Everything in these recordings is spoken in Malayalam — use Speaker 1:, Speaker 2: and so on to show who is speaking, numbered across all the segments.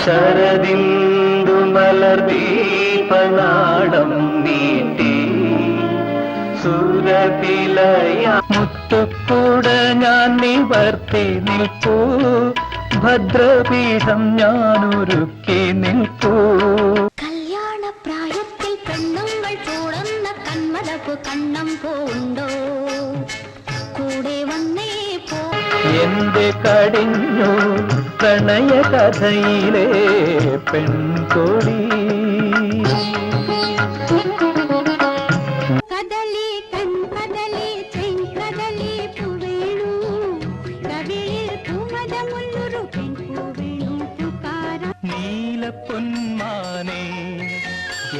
Speaker 1: ശരദിന്ദു മലർദീപനാളം നീട്ടി സുരപിലയ മുത്തുക്കൂട ഞാൻ നിവർത്തി നിൽപ്പൂ, ഭദ്രപീഠം ഞാനൊരുക്കി നിൽപ്പൂ.
Speaker 2: കല്യാണപ്രായത്തിൽ പെണ്ണുങ്ങൾ ചൂടുന്ന കന്മലപ്പ് കണ്ണം പോണ്ടോ, കൂടെ വന്നേ പോ.
Speaker 1: എന്റെ കടിഞ്ഞു പ്രണയ കഥയിലെ പെൺകൊടി.
Speaker 2: കദളി കൺകദളി ചെങ്കദളി പൂവേണു, കവിളിൽ പൂമദമുള്ളൊരു പെൺപൂവേണു പുകാര.
Speaker 1: നീലപ്പൊന്മാനേ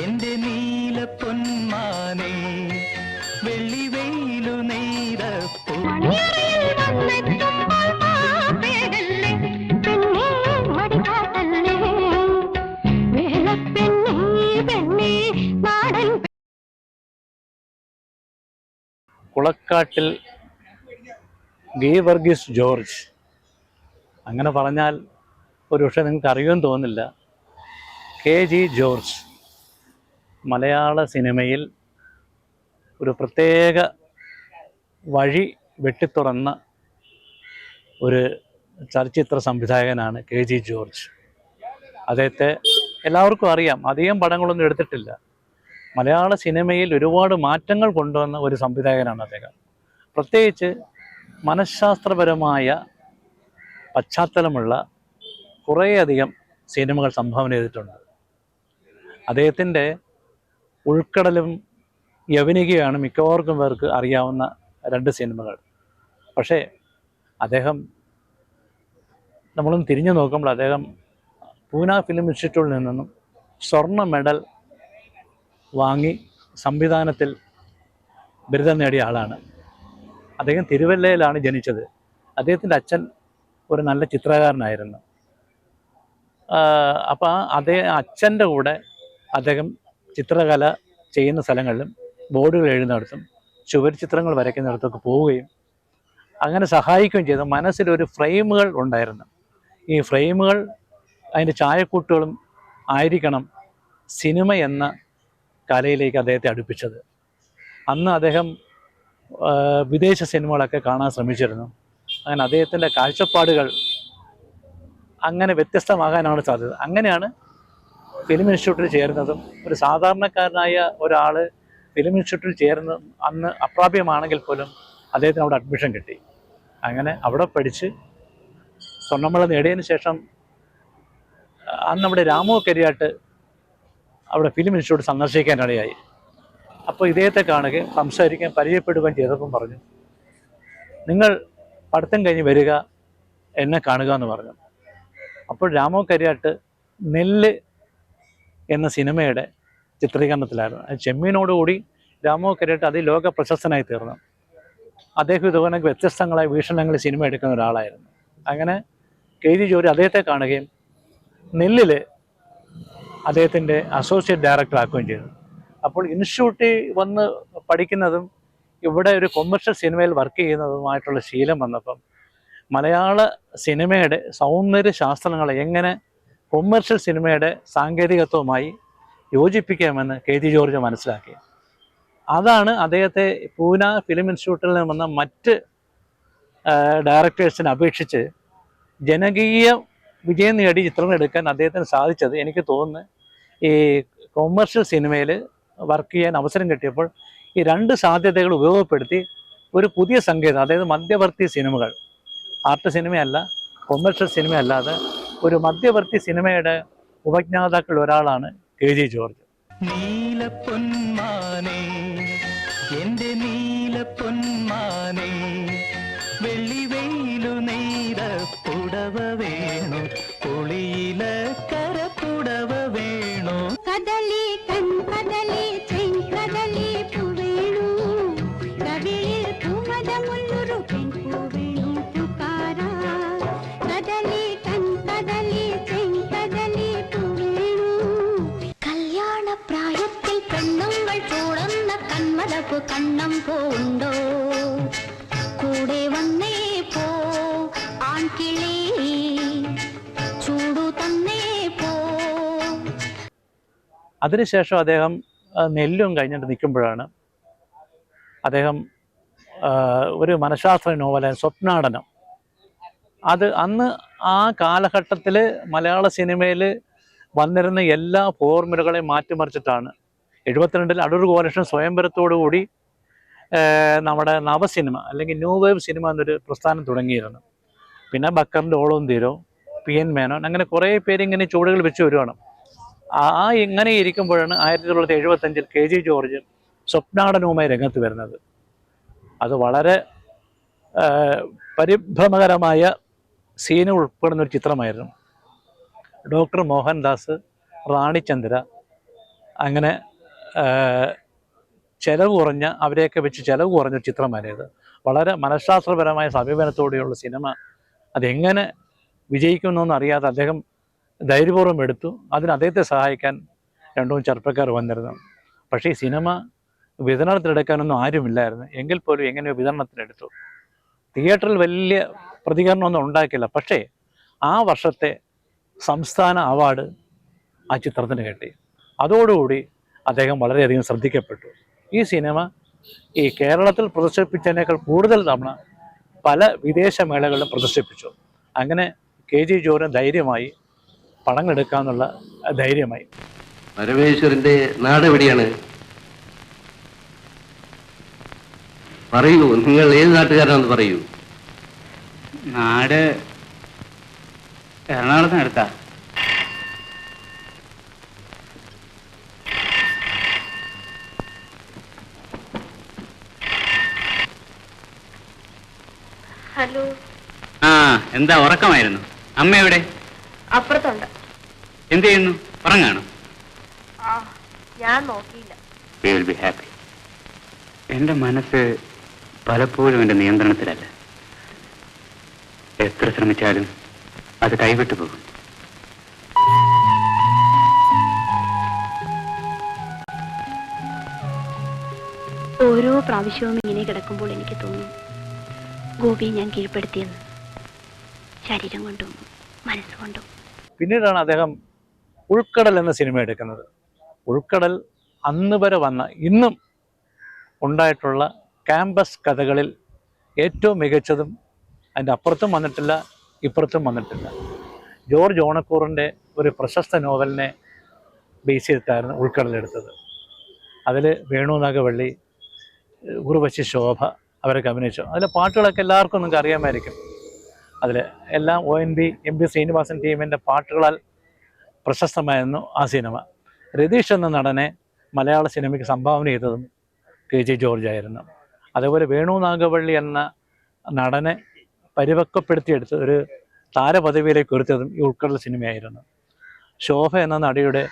Speaker 1: എന്റെ നീലപ്പൊന്മാനേ, വെള്ളി വെയിലു നെയ്തപ്പൂ.
Speaker 3: കുളക്കാട്ടിൽ ഗീവർഗീസ് ജോർജ്, അങ്ങനെ പറഞ്ഞാൽ ഒരു പക്ഷേ നിങ്ങൾക്ക് അറിയുമെന്ന് തോന്നുന്നില്ല. KG ജോർജ് മലയാള സിനിമയിൽ ഒരു പ്രത്യേക വഴി വെട്ടിത്തുറന്ന ഒരു ചലച്ചിത്ര സംവിധായകനാണ് KG ജോർജ്. അദ്ദേഹത്തെ എല്ലാവർക്കും അറിയാം, അധികം പടങ്ങളൊന്നും എടുത്തിട്ടില്ല. മലയാള സിനിമയിൽ ഒരുപാട് മാറ്റങ്ങൾ കൊണ്ടുവന്ന ഒരു സംവിധായകനാണ് അദ്ദേഹം. പ്രത്യേകിച്ച് മനഃശാസ്ത്രപരമായ പശ്ചാത്തലമുള്ള കുറേയധികം സിനിമകൾ സംഭാവന ചെയ്തിട്ടുണ്ട്. അദ്ദേഹത്തിൻ്റെ ഉൾക്കടലും യവനികയാണ് മിക്കവാർക്കും പേർക്ക് അറിയാവുന്ന 2 സിനിമകൾ. പക്ഷേ അദ്ദേഹം, നമ്മളൊന്ന് തിരിഞ്ഞു നോക്കുമ്പോൾ അദ്ദേഹം പൂന ഫിലിം ഇൻസ്റ്റിറ്റ്യൂട്ടിൽ നിന്നും സ്വർണ്ണ മെഡൽ വാങ്ങി സംവിധാനത്തിൽ ബിരുദം നേടിയ ആളാണ്. അദ്ദേഹം തിരുവല്ലയിലാണ് ജനിച്ചത്. അദ്ദേഹത്തിൻ്റെ അച്ഛൻ ഒരു നല്ല ചിത്രകാരനായിരുന്നു. അപ്പോൾ അച്ഛൻ്റെ കൂടെ അദ്ദേഹം ചിത്രകല ചെയ്യുന്ന സ്ഥലങ്ങളിലും ബോർഡുകൾ എഴുതുന്നിടത്തും ചുവർ ചിത്രങ്ങൾ വരയ്ക്കുന്നിടത്തൊക്കെ പോവുകയും അങ്ങനെ സഹായിക്കുകയും ചെയ്തു. മനസ്സിലൊരു ഫ്രെയിമുകൾ ഉണ്ടായിരുന്നു. ഈ ഫ്രെയിമുകൾ അതിൻ്റെ ചായക്കൂട്ടുകളും ആയിരിക്കണം സിനിമ എന്ന കലയിലേക്ക് അദ്ദേഹത്തെ അടുപ്പിച്ചത്. അന്ന് അദ്ദേഹം വിദേശ സിനിമകളൊക്കെ കാണാൻ ശ്രമിച്ചിരുന്നു. അങ്ങനെ അദ്ദേഹത്തിൻ്റെ കാഴ്ചപ്പാടുകൾ അങ്ങനെ വ്യത്യസ്തമാകാനാണ് സാധ്യത. അങ്ങനെയാണ് ഫിലിം ഇൻസ്റ്റിറ്റ്യൂട്ടിൽ ചേരുന്നതും. ഒരു സാധാരണക്കാരനായ ഒരാൾ ഫിലിം ഇൻസ്റ്റിറ്റ്യൂട്ടിൽ ചേരുന്ന അന്ന് അപ്രാപ്യമാണെങ്കിൽ പോലും അദ്ദേഹത്തിന് അവിടെ അഡ്മിഷൻ കിട്ടി. അങ്ങനെ അവിടെ പഠിച്ച് സ്വർണ്ണമേള നേടിയതിന് ശേഷം അന്ന് നമ്മുടെ രാമു കരിയാട്ട് അവിടെ ഫിലിം ഇൻസ്റ്റിറ്റ്യൂട്ട് സന്ദർശിക്കാനിടയായി. അപ്പോൾ ഇദ്ദേഹത്തെ കാണുകയും സംസാരിക്കുകയും പരിചയപ്പെടുകയും ചെയ്തപ്പം പറഞ്ഞു, നിങ്ങൾ പഠിത്തം കഴിഞ്ഞ് വരിക, എന്നെ കാണുക എന്ന് പറഞ്ഞു. അപ്പോൾ രാമു കരിയാട്ട് നെല്ല് എന്ന സിനിമയുടെ ചിത്രീകരണത്തിലായിരുന്നു. ചെമ്മീനോടുകൂടി രാമു കരിയാട്ട് അതിലോക പ്രശസ്തനായി തീർന്നു. അദ്ദേഹം ഇതുപോലെ വ്യത്യസ്തങ്ങളായ വീക്ഷണങ്ങളിൽ സിനിമ എടുക്കുന്ന ഒരാളായിരുന്നു. അങ്ങനെ KG ജോർജ് അദ്ദേഹത്തെ കാണുകയും നെല്ലിൽ അദ്ദേഹത്തിൻ്റെ അസോസിയേറ്റ് ഡയറക്ടർ ആക്കുകയും ചെയ്തു. അപ്പോൾ ഇൻസ്റ്റിറ്റ്യൂട്ടിൽ വന്ന് പഠിക്കുന്നതും ഇവിടെ ഒരു കൊമേഴ്ഷ്യൽ സിനിമയിൽ വർക്ക് ചെയ്യുന്നതുമായിട്ടുള്ള ശീലം വന്നപ്പം മലയാള സിനിമയുടെ സൗന്ദര്യ ശാസ്ത്രങ്ങളെ എങ്ങനെ കൊമേഴ്ഷ്യൽ സിനിമയുടെ സാങ്കേതികത്വവുമായി യോജിപ്പിക്കാമെന്ന് KG ജോർജ് മനസ്സിലാക്കി. അതാണ് അദ്ദേഹത്തെ പൂന ഫിലിം ഇൻസ്റ്റിറ്റ്യൂട്ടിൽ നിന്ന് വന്ന മറ്റ് ഡയറക്ടേഴ്സിനെ അപേക്ഷിച്ച് ജനകീയ വിജയം നേടി ചിത്രങ്ങൾ എടുക്കാൻ അദ്ദേഹത്തിന് സാധിച്ചത്. എനിക്ക് തോന്നുന്നു ഈ കൊമേഴ്ഷ്യൽ സിനിമയിൽ വർക്ക് ചെയ്യാൻ അവസരം കിട്ടിയപ്പോൾ ഈ 2 സാധ്യതകൾ ഉപയോഗപ്പെടുത്തി ഒരു പുതിയ സങ്കേതം, അതായത് മധ്യവർത്തി സിനിമകൾ, ആർട്ട് സിനിമയല്ല, കൊമേഴ്ഷ്യൽ സിനിമയല്ലാതെ ഒരു മധ്യവർത്തി സിനിമയുടെ ഉപജ്ഞാതാക്കൾ ഒരാളാണ് KG ജോർജ്.
Speaker 1: നീലപ്പൊന്മാനേ എന്റെ നീലപ്പൊന്മാനേ, വെള്ളി വെയിലു നെയ്ത പുടവ വേണു, പൊളിയില കരപ്പുടവ വേണു.
Speaker 2: കദളി കൺകദളി ചെങ്കദളി പൂവേണു, കവിളിൽ പൂമദമുള്ളൊരു പെൺപൂവേണു പുകാര. കിളി ചൂടു തന്നേ പോ.
Speaker 3: അതിനുശേഷം അദ്ദേഹം നെല്ലും കഴിഞ്ഞിട്ട് നിൽക്കുമ്പോഴാണ് അദ്ദേഹം ഒരു മനഃശാസ്ത്ര നോവലായ സ്വപ്നാടനം, അത് അന്ന് ആ കാലഘട്ടത്തിൽ മലയാള സിനിമയിൽ വന്നിരുന്ന എല്ലാ ഫോർമുലകളെയും മാറ്റിമറിച്ചിട്ടാണ് 72 അടൂർ ഗോപാലകൃഷ്ണൻ സ്വയംവരത്തോടുകൂടി നമ്മുടെ നവസിനിമ അല്ലെങ്കിൽ ന്യൂ വേവ് സിനിമ എന്നൊരു പ്രസ്ഥാനം തുടങ്ങിയിരുന്നു. പിന്നെ ബക്കറിൻ്റെ ഓളവും തീരോ, PN മേനോൻ, അങ്ങനെ കുറേ പേര് ഇങ്ങനെ ചുവടുകൾ വെച്ച് വരുവാണ്. ഇങ്ങനെ ഇരിക്കുമ്പോഴാണ് 1975 KG ജോർജ് സ്വപ്നാടനവുമായി രംഗത്ത് വരുന്നത്. അത് വളരെ പരിഭ്രമകരമായ സീന് ഉൾപ്പെടുന്ന ഒരു ചിത്രമായിരുന്നു. ഡോക്ടർ മോഹൻദാസ്, റാണിചന്ദ്ര, അങ്ങനെ ചെലവ് കുറഞ്ഞ, അവരെയൊക്കെ വെച്ച് ചെലവ് കുറഞ്ഞ ചിത്രമായിരുന്നു. വളരെ മനഃശാസ്ത്രപരമായ സമീപനത്തോടെയുള്ള സിനിമ അതെങ്ങനെ വിജയിക്കുമെന്നൊന്നും അറിയാതെ അദ്ദേഹം ധൈര്യപൂർവ്വം എടുത്തു. അതിന് അദ്ദേഹത്തെ സഹായിക്കാൻ 2 ചെറുപ്പക്കാർ വന്നിരുന്നു. പക്ഷേ ഈ സിനിമ വിതരണത്തിനെടുക്കാനൊന്നും ആരുമില്ലായിരുന്നു. എങ്കിൽ പോലും എങ്ങനെയോ വിതരണത്തിനെടുത്തു. തിയേറ്ററിൽ വലിയ പ്രതികരണമൊന്നും ഉണ്ടാക്കില്ല. പക്ഷേ ആ വർഷത്തെ സംസ്ഥാന അവാർഡ് ആ ചിത്രത്തിന് കിട്ടി. അതോടുകൂടി അദ്ദേഹം വളരെയധികം ശ്രദ്ധിക്കപ്പെട്ടു. ഈ സിനിമ ഈ കേരളത്തിൽ പ്രദർശിപ്പിച്ചതിനേക്കാൾ കൂടുതൽ തവണ പല വിദേശ മേളകളിലും പ്രദർശിപ്പിച്ചു. അങ്ങനെ KG ജോർജ് ധൈര്യമായി പടങ്ങളെടുക്കാമെന്നുള്ള ധൈര്യമായി.
Speaker 4: പരമേശ്വരന്റെ നാട് എവിടെയാണ്? പറയൂ, നിങ്ങൾ ഏത് നാട്ടുകാരാണെന്ന് പറയൂ.
Speaker 5: നാട് എറണാകുളത്തിനടുത്താ.
Speaker 6: ഹലോ.
Speaker 5: ആ, എന്താ ഉറക്കമായിരുന്നു? അമ്മ എവിടെ?
Speaker 6: അപ്പുറത്തുണ്ട്.
Speaker 5: എന്ത് ചെയ്യുന്നു? ഉറങ്ങാണോ?
Speaker 6: ആ, ഞാൻ നോക്കിയില്ല.
Speaker 5: We will be happy. എന്റെ മനസ്സ് പലപ്പോഴും എന്റെ നിയന്ത്രണത്തിലല്ല. എത്ര ശ്രമിച്ചാലും അത് കൈവിട്ടു പോകും.
Speaker 6: ഓരോ പ്രാവശ്യവും ഇങ്ങനെ കിടക്കുമ്പോൾ എനിക്ക് തോന്നും ഗോപിയെ ഞാൻ കീഴ്പ്പെടുത്തിയെന്ന്, ശരീരം കൊണ്ടും മനസ്സുകൊണ്ടും.
Speaker 3: പിന്നീടാണ് അദ്ദേഹം ഉൾക്കടൽ എന്ന സിനിമ എടുക്കുന്നത്. ഉൾക്കടൽ അന്ന് വരെ വന്ന, ഇന്നും ഉണ്ടായിട്ടുള്ള ക്യാമ്പസ് കഥകളിൽ ഏറ്റവും മികച്ചതും, അതിൻ്റെ അപ്പുറത്തും വന്നിട്ടില്ല ഇപ്പുറത്തും വന്നിട്ടില്ല. ജോർജ് ഓണക്കൂറിൻ്റെ ഒരു പ്രശസ്ത നോവലിനെ ബേസ് ചെയ്തിട്ടായിരുന്നു ഉൾക്കടലെടുത്തത്. അതിൽ വേണു നാഗവള്ളി, ഉർവശി ശോഭ അവരൊക്കെ അഭിനയിച്ചു. അതിലെ പാട്ടുകളൊക്കെ എല്ലാവർക്കും നിങ്ങൾക്ക് അറിയാമായിരിക്കും. അതിൽ എല്ലാം ONB, MB ശ്രീനിവാസൻ ടീമിൻ്റെ പാട്ടുകളാൽ പ്രശസ്തമായിരുന്നു ആ സിനിമ. രതീഷ് എന്ന നടനെ മലയാള സിനിമയ്ക്ക് സംഭാവന ചെയ്തതും KG ജോർജ് ആയിരുന്നു. അതേപോലെ വേണു നാഗവള്ളി എന്ന നടനെ പരിപക്വപ്പെടുത്തിയെടുത്ത് ഒരു താരപദവിയിലേക്ക് ഉയർത്തിയതും ഈ ഉൾക്കടൽ സിനിമയായിരുന്നു. ശോഭ എന്ന നടിയുടെ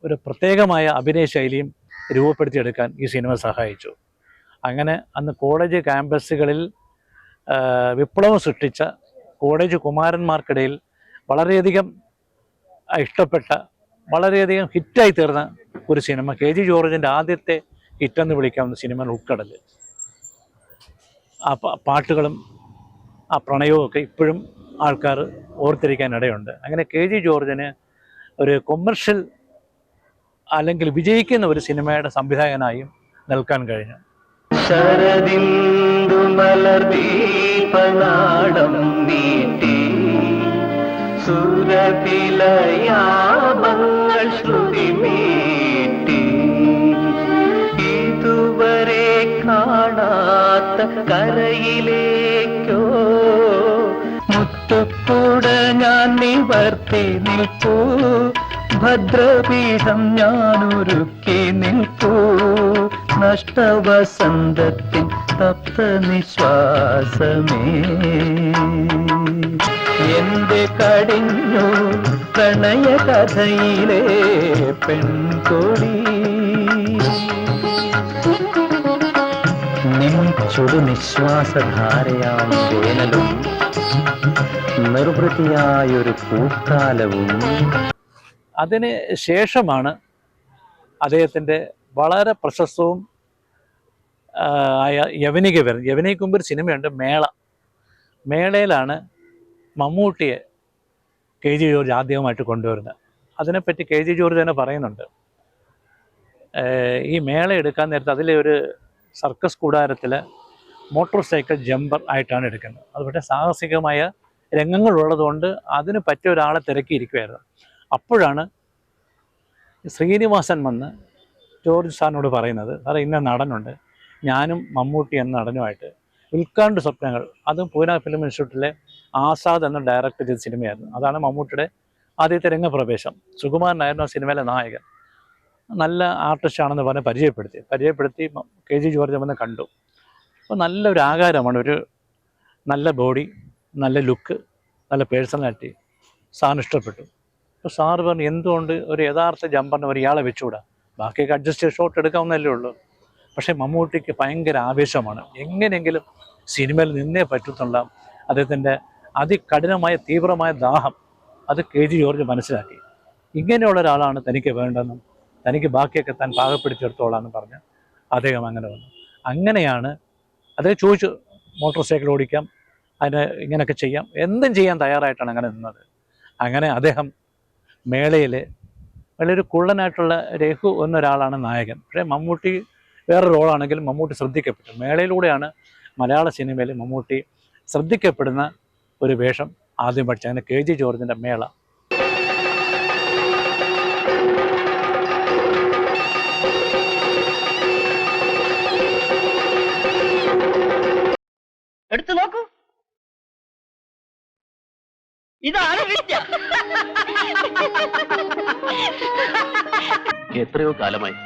Speaker 3: ഒരു പ്രത്യേകമായ അഭിനയ ശൈലിയും രൂപപ്പെടുത്തിയെടുക്കാൻ ഈ സിനിമ സഹായിച്ചു. അങ്ങനെ അന്ന് കോളേജ് ക്യാമ്പസുകളിൽ വിപ്ലവം സൃഷ്ടിച്ച കോളേജ് കുമാരന്മാർക്കിടയിൽ വളരെയധികം ഇഷ്ടപ്പെട്ട, വളരെയധികം ഹിറ്റായി തീർന്ന ഒരു സിനിമ, KG ജോർജിൻ്റെ ആദ്യത്തെ ഹിറ്റെന്ന് വിളിക്കാവുന്ന സിനിമ ഉൾക്കടൽ. ആ പാട്ടുകളും ആ പ്രണയവും ഒക്കെ ഇപ്പോഴും ആൾക്കാർ ഓർത്തിരിക്കാനിടയുണ്ട്. അങ്ങനെ KG ജോർജിന് ഒരു കൊമേർഷ്യൽ അല്ലെങ്കിൽ വിജയിക്കുന്ന ഒരു സിനിമയുടെ സംവിധായകനായും നിൽക്കാൻ കഴിഞ്ഞു.
Speaker 1: ശരദിന്ദു മലർദീപനാടം നീട്ടി സുരഭിലയാമങ്ങൾ ശ്രുതിമീട്ടി ഇതുവരെ കാണാത്ത കരയിലേക്കോ മുത്തപ്പൂട ഞാൻ നിവർത്തി നിൽപ്പൂ, ഭദ്രപീഠം ഞാനൊരുക്കി നിൽപ്പൂ, നഷ്ടവസന്തത്തിൻ തപ്ത നിശ്വാസമേ എന്റെ കടിഞ്ഞു പ്രണയ കഥയിലെ പെൺകൊടി, നിൻ ചുടു നിശ്വാസധാരയാം വേനലും നിർവൃതിയായൊരു പൂക്കാലവും. അതിന് ശേഷമാണ് അദ്ദേഹത്തിൻ്റെ വളരെ പ്രശസ്തവും ആയ യവനിക വരുന്നത്. യവനിക്ക് മുമ്പ് ഒരു സിനിമയുണ്ട് മേള.
Speaker 3: മേളയിലാണ് മമ്മൂട്ടിയെ കെ ജി ജോർജ് ആദ്യമായിട്ട് കൊണ്ടുവരുന്നത്. അതിനെപ്പറ്റി കെ ജി ജോർജ് തന്നെ പറയുന്നുണ്ട്. ഈ മേള എടുക്കാൻ നേരത്തെ അതിലെ ഒരു സർക്കസ് കൂടാരത്തിൽ മോട്ടോർ സൈക്കിൾ ജമ്പർ ആയിട്ടാണ് എടുക്കുന്നത്. അത് പക്ഷേ സാഹസികമായ രംഗങ്ങളുള്ളതുകൊണ്ട് അതിന് പറ്റിയ ഒരാളെ തിരക്കിയിരിക്കുമായിരുന്നു. അപ്പോഴാണ് ശ്രീനിവാസൻ വന്ന് ജോർജ് സാറിനോട് പറയുന്നത്, സാറേ ഇന്ന നടനുണ്ട്, ഞാനും മമ്മൂട്ടി എന്ന നടനുമായിട്ട് ഉൽക്കാണ്ട് സ്വപ്നങ്ങൾ, അതും പൂന ഫിലിം ഇൻസ്റ്റിറ്റ്യൂട്ടിലെ ആസാദ് എന്ന ഡയറക്ടർ ചെയ്ത സിനിമയായിരുന്നു. അതാണ് മമ്മൂട്ടിയുടെ ആദ്യത്തെ രംഗപ്രവേശം. സുകുമാരനായിരുന്നു ആ സിനിമയിലെ നായകൻ. നല്ല ആർട്ടിസ്റ്റാണെന്ന് പറഞ്ഞ് പരിചയപ്പെടുത്തി കെ ജി ജോർജ് വന്ന് കണ്ടു. അപ്പോൾ നല്ലൊരു ആകാരമാണ്, ഒരു നല്ല ബോഡി, നല്ല ലുക്ക്, നല്ല പേഴ്സണാലിറ്റി. സാറിന് ഇഷ്ടപ്പെട്ടു. അപ്പോൾ സാറ് പറഞ്ഞു, എന്തുകൊണ്ട് ഒരു യഥാർത്ഥ ജമ്പറിന് ഒരു ഇയാളെ വെച്ചുകൂടാ, ബാക്കിയൊക്കെ അഡ്ജസ്റ്റ് ചെയ്ത് ഷോട്ട് എടുക്കാവുന്നല്ലേ ഉള്ളൂ. പക്ഷേ മമ്മൂട്ടിക്ക് ഭയങ്കര ആവേശമാണ്, എങ്ങനെയെങ്കിലും സിനിമയിൽ നിന്നേ പറ്റുന്നുള്ള അദ്ദേഹത്തിൻ്റെ അതികഠിനമായ തീവ്രമായ ദാഹം അത് കെ ജി ജോർജ് മനസ്സിലാക്കി. ഇങ്ങനെയുള്ള ഒരാളാണ് തനിക്ക് വേണ്ടതെന്നും തനിക്ക് ബാക്കിയൊക്കെ താൻ പാകപ്പെടുത്തിയെടുത്തോളാന്ന് പറഞ്ഞ് അദ്ദേഹം അങ്ങനെ വന്നു. അങ്ങനെയാണ് അദ്ദേഹം ചോദിച്ചു, മോട്ടോർ സൈക്കിൾ ഓടിക്കാം, അതിന് ഇങ്ങനെയൊക്കെ ചെയ്യാം, എന്തും ചെയ്യാൻ തയ്യാറായിട്ടാണ് അങ്ങനെ നിന്നത്. അങ്ങനെ അദ്ദേഹം മേളയിൽ വളരെ കുള്ളനായിട്ടുള്ള രഘു എന്നൊരാളാണ് നായകൻ. പക്ഷേ മമ്മൂട്ടി വേറെ റോളാണെങ്കിലും മമ്മൂട്ടി ശ്രദ്ധിക്കപ്പെട്ടു. മേളയിലൂടെയാണ് മലയാള സിനിമയിൽ മമ്മൂട്ടി ശ്രദ്ധിക്കപ്പെടുന്ന ഒരു വേഷം ആദ്യം പഠിച്ചത്. അങ്ങനെ കെ ജി ജോർജിൻ്റെ മേള.
Speaker 7: എടുത്തു നോക്കൂ, ഇതാണ് വിദ്യ.
Speaker 4: എത്രയോ കാലമായി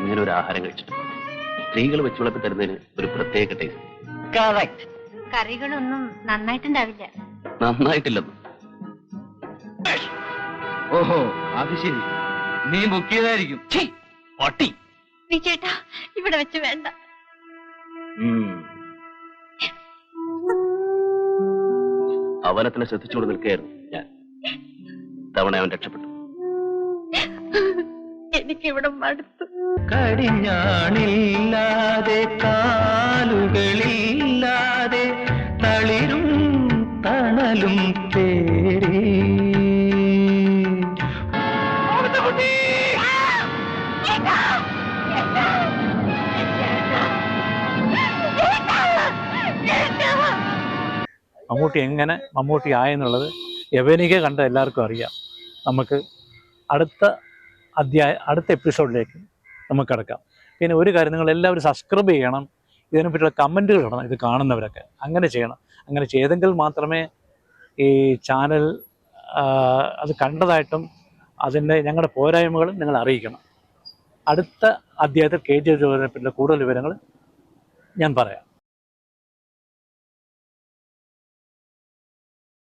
Speaker 4: ഇങ്ങനെ ഒരു ആഹാരം കഴിച്ചിട്ട്. സ്ത്രീകൾ വെച്ച് വിളമ്പി തരുന്നതിന് ഒരു പ്രത്യേക ടേസ്റ്റ്.
Speaker 7: കറക്റ്റ്.
Speaker 6: കറികളൊന്നും നന്നായിട്ടുണ്ടാവില്ല.
Speaker 4: നന്നായിട്ടില്ലെന്ന്.
Speaker 5: ഓഹോ, അത് ശരി, നീ ബുക്ക് ചെയ്തായിരിക്കും.
Speaker 4: പട്ടി.
Speaker 6: വിജയേട്ടാ, ഇവിടെ വെച്ച് വേണ്ട.
Speaker 4: അവനത്തിനെ ശ്രദ്ധിച്ചുകൊണ്ട് നിൽക്കുകയായിരുന്നു ഞാൻ. തവണ അവൻ രക്ഷപ്പെട്ടു.
Speaker 6: എനിക്കിവിടെ മടുത്തു.
Speaker 3: കടിഞ്ഞാണില്ലാതെ കാലുകളില്ലാതെ തളിരും തണലും തേടി മമ്മൂട്ടി എങ്ങനെ മമ്മൂട്ടി ആയെന്നുള്ളത് യവനിക കണ്ട എല്ലാവർക്കും അറിയാം. നമുക്ക് അടുത്ത എപ്പിസോഡിലേക്ക് നമുക്ക് കിടക്കാം. പിന്നെ ഒരു കാര്യം, നിങ്ങൾ എല്ലാവരും സബ്സ്ക്രൈബ് ചെയ്യണം, ഇതിനെപ്പറ്റിയുള്ള കമൻറ്റുകൾ ഇടണം, ഇത് കാണുന്നവരൊക്കെ അങ്ങനെ ചെയ്യണം. അങ്ങനെ ചെയ്തെങ്കിൽ മാത്രമേ ഈ ചാനൽ അത് കണ്ടതായിട്ടും അതിൻ്റെ ഞങ്ങളുടെ പോരായ്മകളും നിങ്ങൾ അറിയിക്കണം. അടുത്ത അധ്യായത്തിൽ കെ ജി ജോർജിനെ പറ്റിയുള്ള കൂടുതൽ വിവരങ്ങൾ ഞാൻ പറയാം.